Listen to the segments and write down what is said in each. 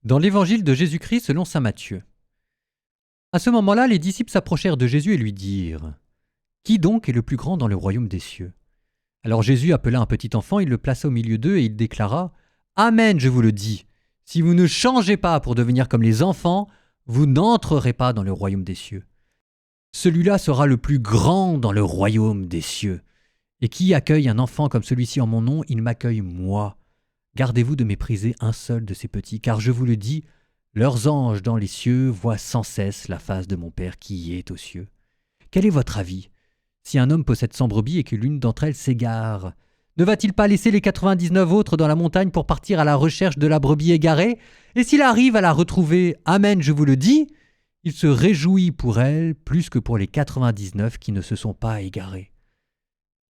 Dans l'évangile de Jésus-Christ selon saint Matthieu. À ce moment-là, les disciples s'approchèrent de Jésus et lui dirent : « Qui donc est le plus grand dans le royaume des cieux ?» Alors Jésus appela un petit enfant, il le plaça au milieu d'eux et il déclara : « Amen, je vous le dis, si vous ne changez pas pour devenir comme les enfants, vous n'entrerez pas dans le royaume des cieux. Celui-là sera le plus grand dans le royaume des cieux. Et qui accueille un enfant comme celui-ci en mon nom, il m'accueille moi. Gardez-vous de mépriser un seul de ces petits, car je vous le dis, leurs anges dans les cieux voient sans cesse la face de mon Père qui est aux cieux. Quel est votre avis ? Si un homme possède 100 brebis et que l'une d'entre elles s'égare, ne va-t-il pas laisser les 99 autres dans la montagne pour partir à la recherche de la brebis égarée ? Et s'il arrive à la retrouver, amen, je vous le dis, il se réjouit pour elle plus que pour les 99 qui ne se sont pas égarés.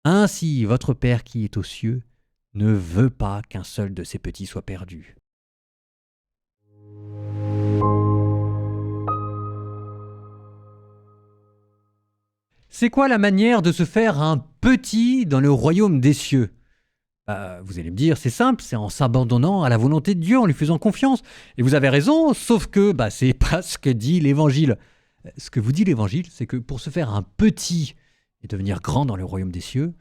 Ainsi, votre Père qui est aux cieux ne veut pas qu'un seul de ces petits soit perdu. C'est quoi la manière de se faire un petit dans le royaume des cieux ? Vous allez me dire, c'est simple, c'est en s'abandonnant à la volonté de Dieu, en lui faisant confiance. Et vous avez raison, sauf que c'est pas ce que dit l'Évangile. Ce que vous dit l'Évangile, c'est que pour se faire un petit et devenir grand dans le royaume des cieux,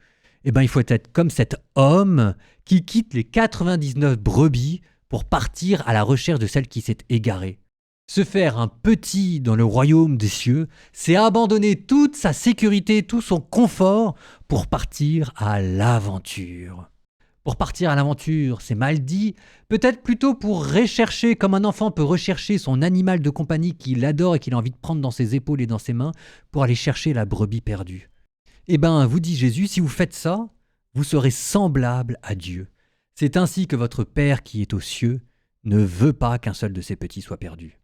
il faut être comme cet homme qui quitte les 99 brebis pour partir à la recherche de celle qui s'est égarée. Se faire un petit dans le royaume des cieux, c'est abandonner toute sa sécurité, tout son confort pour partir à l'aventure. Pour partir à l'aventure, c'est mal dit, peut-être plutôt pour rechercher, comme un enfant peut rechercher son animal de compagnie qu'il adore et qu'il a envie de prendre dans ses épaules et dans ses mains, pour aller chercher la brebis perdue. Vous dit Jésus, si vous faites ça, vous serez semblable à Dieu. C'est ainsi que votre Père qui est aux cieux ne veut pas qu'un seul de ses petits soit perdu.